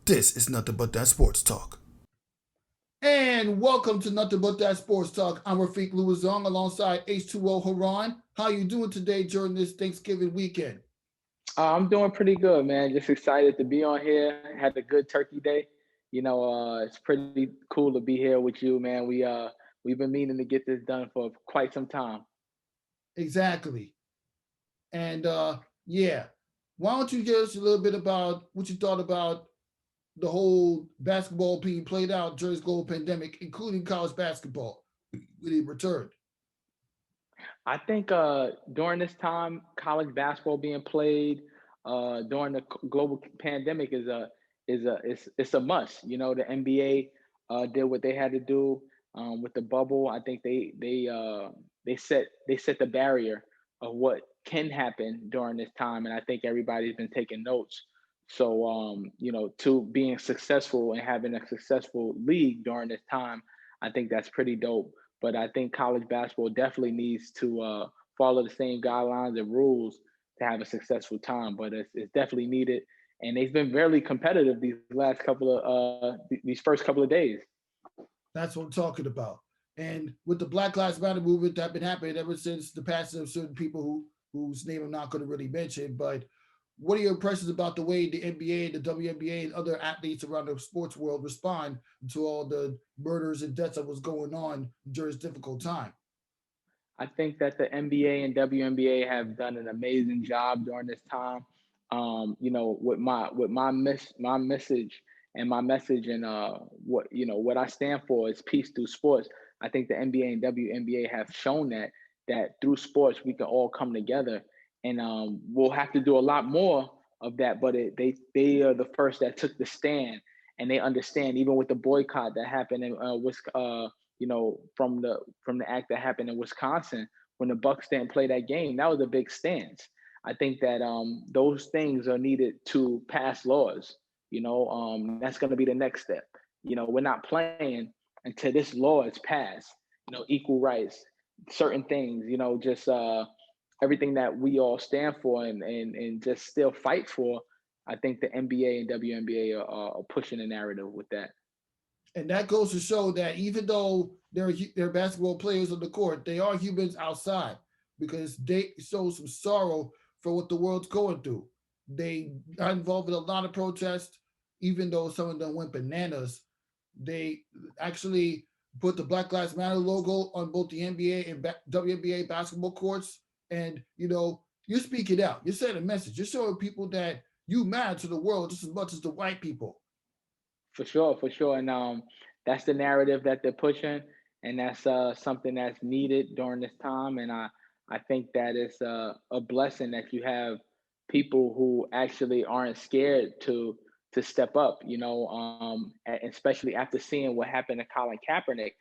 This is nothing but that sports talk. And welcome to Nothing But That Sports Talk. I'm Rafique Louison alongside H2O Haran. How you doing today during this Thanksgiving weekend? I'm doing pretty good, man. Just excited to be on here. Had a good turkey day. It's pretty cool to be here with you, man. We've been meaning to get this done for quite some time. Exactly. And yeah, why don't you give us a little bit about what you thought about the whole basketball being played out during this global pandemic, including college basketball when it returned? I think during this time, college basketball being played during the global pandemic it's a must. You know, the NBA did what they had to do with the bubble. I think they set the barrier of what can happen during this time, and I think everybody's been taking notes. So to being successful and having a successful league during this time, I think that's pretty dope, but I think college basketball definitely needs to follow the same guidelines and rules to have a successful time. But it's definitely needed, and they've been very competitive these first couple of days. That's what I'm talking about. And with the Black Lives Matter movement that has been happening ever since the passing of certain people whose name I'm not going to really mention, but what are your impressions about the way the NBA, the WNBA, and other athletes around the sports world respond to all the murders and deaths that was going on during this difficult time? I think that the NBA and WNBA have done an amazing job during this time. With my message and my message and what I stand for is peace through sports. I think the NBA and WNBA have shown that through sports we can all come together, and we'll have to do a lot more of that. But they are the first that took the stand, and they understand even with the boycott that happened in from the act that happened in Wisconsin when the Bucks didn't play that game. That was a big stance. I think that those things are needed to pass laws. That's going to be the next step. We're not playing until this law is passed. Equal rights, certain things. Just everything that we all stand for and just still fight for. I think the NBA and WNBA are pushing the narrative with that. And that goes to show that even though they're basketball players on the court, they are humans outside because they show some sorrow for what the world's going through. They are involved in a lot of protests, even though some of them went bananas. They actually put the Black Lives Matter logo on both the NBA and WNBA basketball courts. And, you're speaking out. You're sending a message. You're showing people that you matter to the world just as much as the white people. For sure, and that's the narrative that they're pushing, and that's something that's needed during this time. And I think that it's a blessing that you have people who actually aren't scared to step up. Especially after seeing what happened to Colin Kaepernick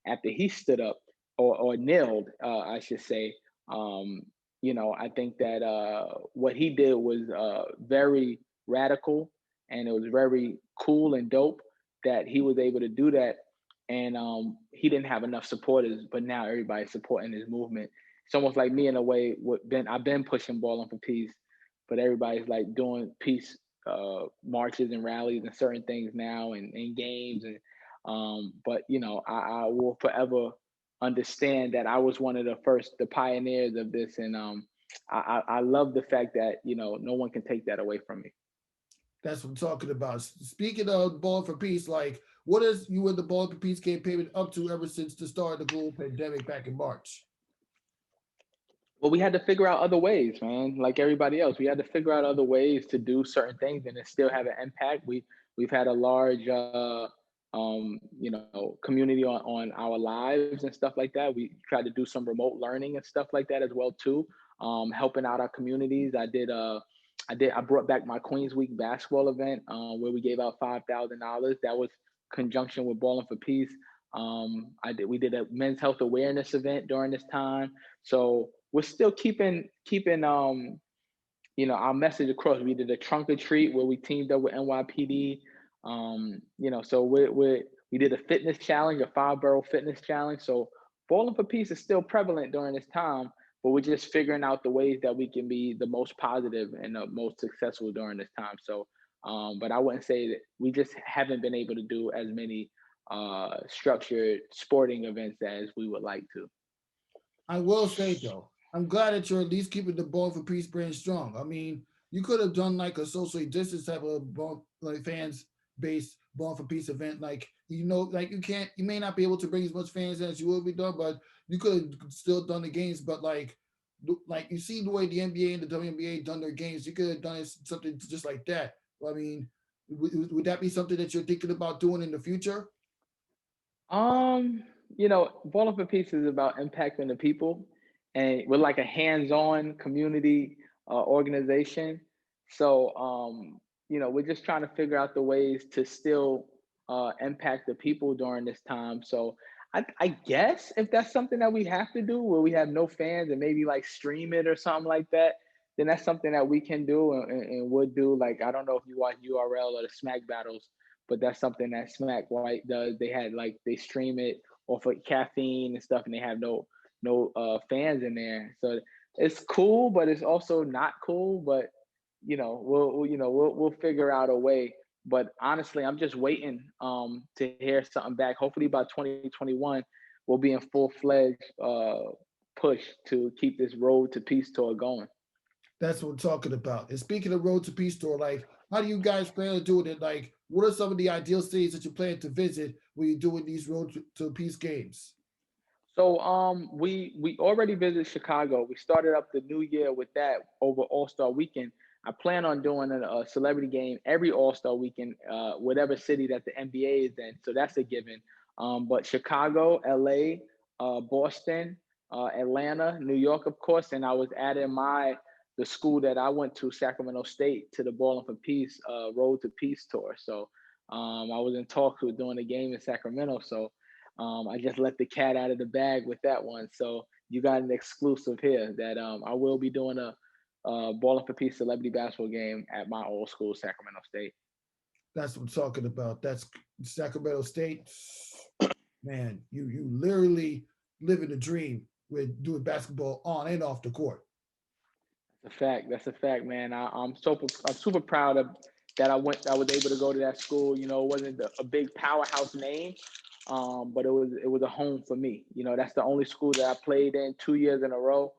after he stood up or kneeled, I should say. I think that what he did was very radical, and it was very cool and dope that he was able to do that. And he didn't have enough supporters, but now everybody's supporting his movement. It's almost like me in a way. I've been pushing Ballin for Peace, but everybody's like doing peace marches and rallies and certain things now and games. And but I will forever understand that I was one of the pioneers of this, and I love the fact that no one can take that away from me. That's what I'm talking about. Speaking of Ball for Peace, like what is you and the Ball for Peace campaign up to ever since the start of the global pandemic back in March? Well, we had to figure out other ways, man. Like everybody else, we had to figure out other ways to do certain things and it still have an impact. We've had a large, community on our lives and stuff like that. We tried to do some remote learning and stuff like that as well too. Helping out our communities. I brought back my Queens Week basketball event where we gave out $5,000. That was conjunction with Ballin for Peace. We did a men's health awareness event during this time. So we're still keeping our message across. We did a trunk or treat where we teamed up with NYPD. So we did a fitness challenge, a 5 borough fitness challenge. So Bowling for Peace is still prevalent during this time, but we're just figuring out the ways that we can be the most positive and the most successful during this time. So But I wouldn't say that we just haven't been able to do as many structured sporting events as we would like to. I will say though, I'm glad that you're at least keeping the Ball for Peace brand strong. I mean, you could have done like a socially distance type of like fans based Ball for Peace event. Like like you may not be able to bring as much fans as you would be done, but you could have still done the games. But like you see the way the NBA and the WNBA done their games, you could have done something just like that. I mean, would that be something that you're thinking about doing in the future? Um, Ballin' for Peace is about impacting the people, and we're like a hands-on community organization. So, we're just trying to figure out the ways to still impact the people during this time. So, I guess if that's something that we have to do, where we have no fans and maybe like stream it or something like that, then that's something that we can do and would do. Like, I don't know if you watch URL or the Smack Battles, but that's something that Smack White does. They had like they stream it off of caffeine and stuff, and they have no fans in there. So it's cool, but it's also not cool. But we'll figure out a way. But honestly, I'm just waiting to hear something back. Hopefully by 2021, we'll be in full-fledged push to keep this Road to Peace tour going. That's what I'm talking about. And speaking of Road to Peace Tour, like, how do you guys plan on doing it? Like, what are some of the ideal cities that you plan to visit when you're doing these Road to Peace games? So we already visited Chicago. We started up the new year with that over All-Star weekend. I plan on doing a celebrity game every All-Star weekend, whatever city that the NBA is in. So that's a given. But Chicago, LA, Boston, Atlanta, New York, of course, and I was adding the school that I went to, Sacramento State, to the Ballin' for Peace Road to Peace tour. So I was in talks with doing a game in Sacramento. So I just let the cat out of the bag with that one. So you got an exclusive here that I will be doing a Ballin' for Peace celebrity basketball game at my old school, Sacramento State. That's what I'm talking about. That's Sacramento State. Man, you literally living the dream with doing basketball on and off the court. That's a fact. That's a fact, man. I'm super proud of that. I was able to go to that school. It wasn't a big powerhouse name, but it was a home for me. That's the only school that I played in 2 years in a row,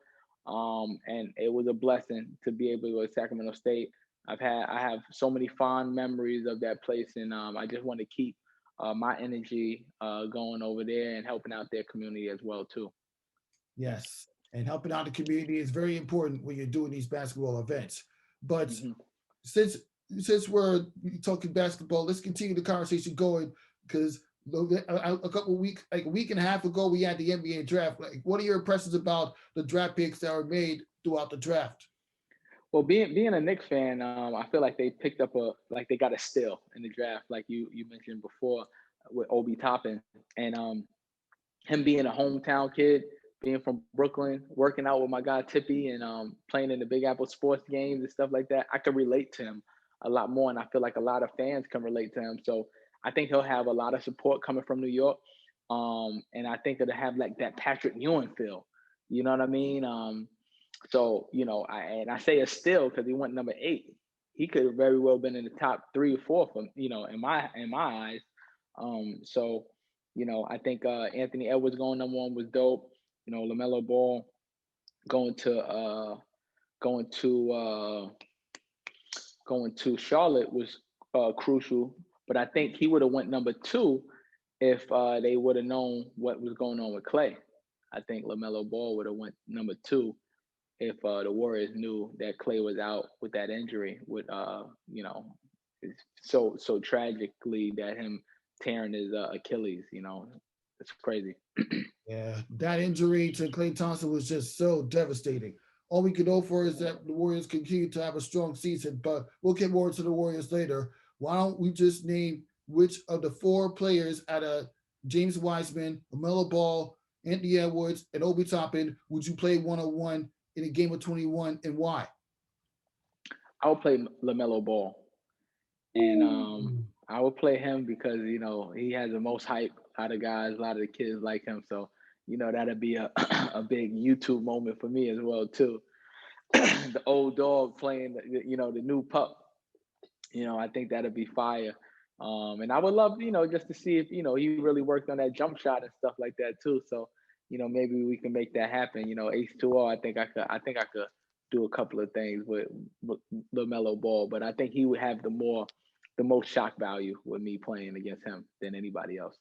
and it was a blessing to be able to go to Sacramento State. I have so many fond memories of that place, and I just want to keep my energy going over there and helping out their community as well too. Yes. And helping out the community is very important when you're doing these basketball events. But Hmm. since since we're talking basketball, let's continue the conversation going because a couple weeks, like a week and a half ago, we had the NBA draft. Like, what are your impressions about the draft picks that were made throughout the draft? Well, being a Knicks fan, I feel like they picked up like they got a steal in the draft, like you mentioned before with Obi Toppin, and him being a hometown kid, being from Brooklyn, working out with my guy Tippy, and playing in the Big Apple sports games and stuff like that. I could relate to him a lot more, and I feel like a lot of fans can relate to him. So I think he'll have a lot of support coming from New York, and I think it'll have like that Patrick Ewing feel. You know what I mean? So I say a steal because he went number 8. He could have very well been in the top 3 or 4 from in my eyes. So I think Anthony Edwards going number 1 was dope. Lamelo Ball going to going to uh, going to Charlotte was crucial, but I think he would have went number 2 if they would have known what was going on with Clay. I think Lamelo Ball would have went number 2 if the Warriors knew that Clay was out with that injury, with it's so tragically that him tearing his Achilles. It's crazy. Yeah, that injury to Clay Thompson was just so devastating. All we can hope for is that the Warriors continue to have a strong season, but we'll get more to the Warriors later. Why don't we just name which of the 4 players out of James Wiseman, Lamelo Ball, Anthony Edwards, and Obi Toppin would you play 1-on-1 in a game of 21 and why? I would play Lamelo Ball, and Ooh. I would play him because he has the most hype out of guys. A lot of the kids like him, so that'd be a a big YouTube moment for me as well too. The old dog playing the new pup. I think that'd be fire. And I would love, just to see if, he really worked on that jump shot and stuff like that too. So, maybe we can make that happen. H2O, I think I could do a couple of things with LaMelo Ball, but I think he would have the most shock value with me playing against him than anybody else.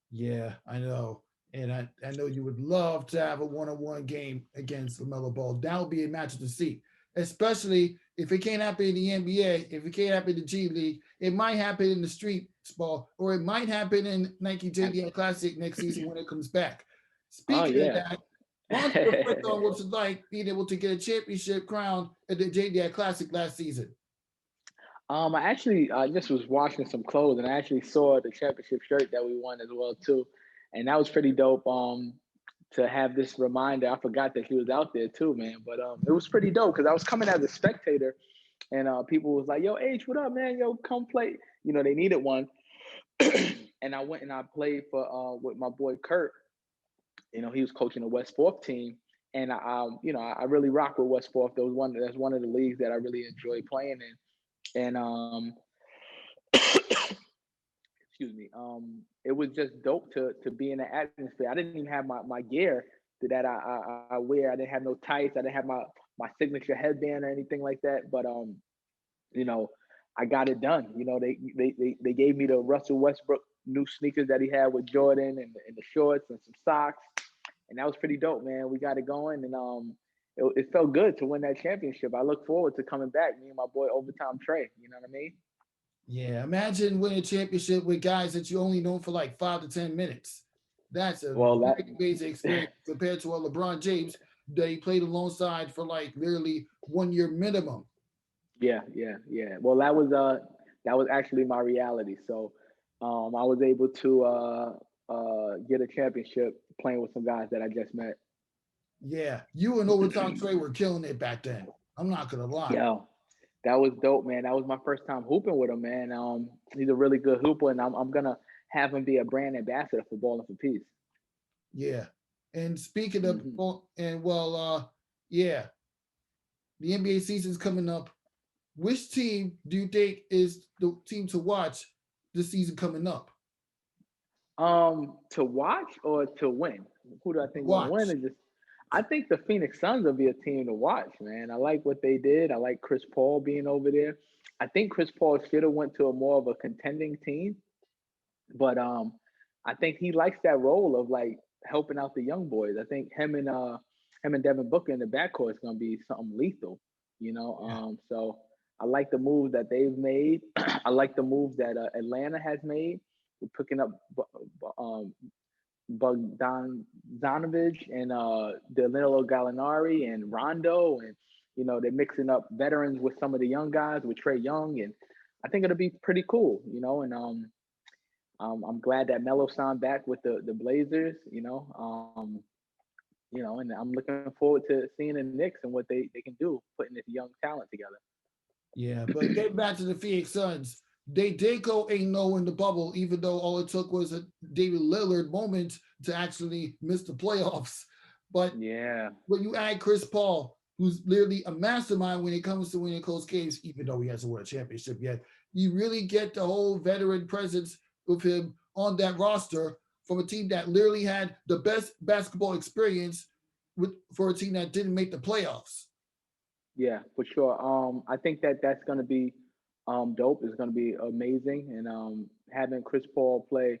Yeah, I know. And I know you would love to have a one-on-one game against LaMelo Ball. That would be a match to see, especially if it can't happen in the NBA, if it can't happen in the G League, it might happen in the street ball, or it might happen in Nike JDL Classic next season when it comes back. Oh Speaking of yeah. that, why don't you reflect on what it's like being able to get a championship crown at the JDL Classic last season? I actually just was washing some clothes and I actually saw the championship shirt that we won as well too, and that was pretty dope. To have this reminder, I forgot that he was out there too, man. But it was pretty dope because I was coming as a spectator, and people was like, "Yo, H, what up, man? Yo, come play." They needed one, and I went and I played for with my boy Kurt. He was coaching the West Fourth team, and I really rock with West Fourth. That's one of the leagues that I really enjoy playing in, and excuse me, it was just dope to be in the atmosphere. I didn't even have my gear that I wear. I didn't have no tights. I didn't have my signature headband or anything like that. But you know, I got it done. They gave me the Russell Westbrook new sneakers that he had with Jordan and the shorts and some socks, and that was pretty dope, man. We got it going, and it felt good to win that championship. I look forward to coming back. Me and my boy Overtime Trey. You know what I mean? Yeah, imagine winning a championship with guys that you only know for like 5 to 10 minutes. That's a Well, that very amazing experience compared to a LeBron James that he played alongside for like literally 1 year minimum. yeah. Well, that was actually my reality. So, I was able to get a championship playing with some guys that I just met. Yeah, you and Overtime Trey were killing it back then. I'm not gonna lie. Yo, that was dope, man. That was my first time hooping with him, man. He's a really good hooper, and I'm gonna have him be a brand ambassador for Ballin for Peace. Yeah, and speaking of Hmm. and well, yeah, the NBA season's coming up. Which team do you think is the team to watch this season coming up? To watch or to win? Who do I think gonna win? Watch. Is just I think the Phoenix Suns will be a team to watch, man. I like what they did. I like Chris Paul being over there. I think Chris Paul should have went to a more of a contending team, but I think he likes that role of like helping out the young boys. I think him and Devin Booker in the backcourt is gonna be something lethal, Yeah. So I like the moves that they've made. I like the moves that Atlanta has made. We're picking up um, Bogdanovich and Danilo Gallinari and Rondo, and they're mixing up veterans with some of the young guys with Trey Young, and I think it'll be pretty cool, and I'm glad that Melo signed back with the Blazers, and I'm looking forward to seeing the Knicks and what they can do putting this young talent together. Yeah, but getting back to the Phoenix Suns, they did go 8-0 in the bubble, even though all it took was a David Lillard moment to actually miss the playoffs. But Yeah, when you add Chris Paul, who's literally a mastermind when it comes to winning close games, even though he hasn't won a championship yet, you really get the whole veteran presence of him on that roster from a team that literally had the best basketball experience for a team that didn't make the playoffs. yeah, for sure. I think that's gonna be dope. It's gonna be amazing, and having Chris Paul play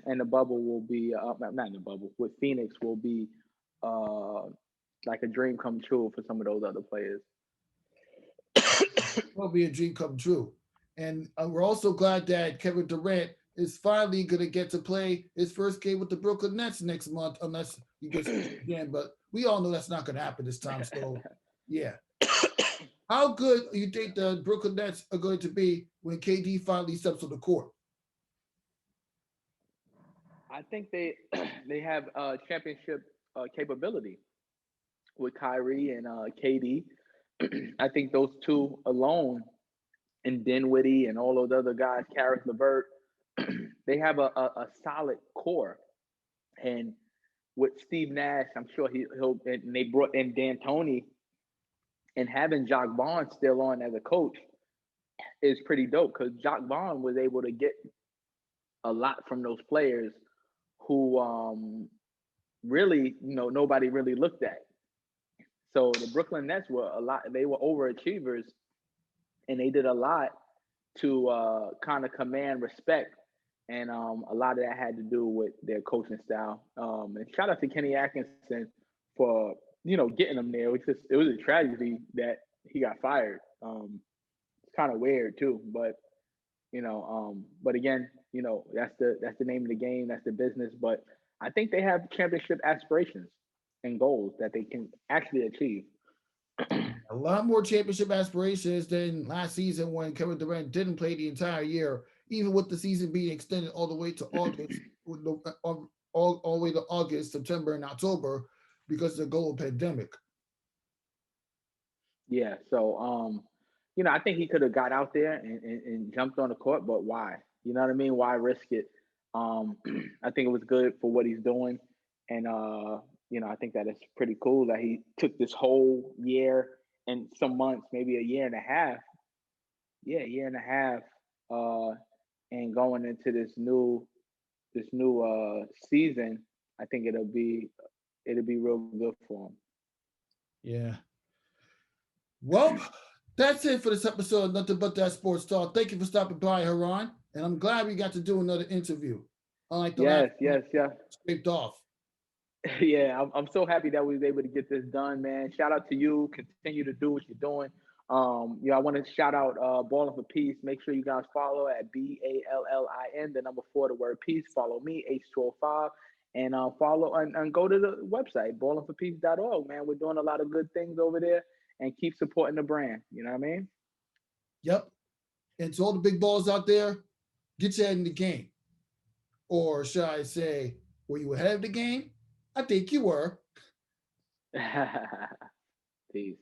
in the bubble will be not in the bubble with Phoenix will be uh like a dream come true for some of those other players. Will be a dream come true. And we're also glad that Kevin Durant is finally going to get to play his first game with the Brooklyn Nets next month, unless he gets injured again. But we all know that's not going to happen this time. So, yeah. How good do you think the Brooklyn Nets are going to be when KD finally steps on the court? I think they they have championship capability with Kyrie and KD. I think those two alone, and Dinwiddie and all those other guys, Karis LeVert, they have a solid core. And with Steve Nash, I'm sure he'll and they brought in D'Antoni and having Jock Barnes still on as a coach. is pretty dope because Jock Vaughn was able to get a lot from those players who really, nobody really looked at. So the Brooklyn Nets were a lot. They were overachievers, and they did a lot to kind of command respect. And a lot of that had to do with their coaching style. And shout out to Kenny Atkinson for getting them there. It was a tragedy that he got fired. It's kind of weird too, but again, that's the name of the game. That's the business. But I think they have championship aspirations and goals that they can actually achieve. A lot more championship aspirations than last season when Kevin Durant didn't play the entire year, even with the season being extended all the way to August, all the way to August, September, and October because of the global pandemic. Yeah. So, I think he could have got out there and jumped on the court, but why? You know what I mean? Why risk it? I think it was good for what he's doing, and I think that it's pretty cool that he took this whole year and some months, maybe a year and a half. Yeah, a year and a half, uh, and going into this new season. I think it'll be real good for him. Yeah. Well, that's it for this episode of Nothing But That Sports Talk. Thank you for stopping by, Haran. And I'm glad we got to do another interview. Unlike the last Yes, one, yes, yeah. scraped off. Yeah, I'm so happy that we was able to get this done, man. Shout out to you. Continue to do what you're doing. I want to shout out Ballin for Peace. Make sure you guys follow at Ballin, the number four, the word peace. Follow me, H2O5, and follow and go to the website, ballinforpeace.org, man. We're doing a lot of good things over there and keep supporting the brand. You know what I mean? Yep. And to all the big balls out there, get your head in the game. Or should I say, were you ahead of the game? I think you were. Peace.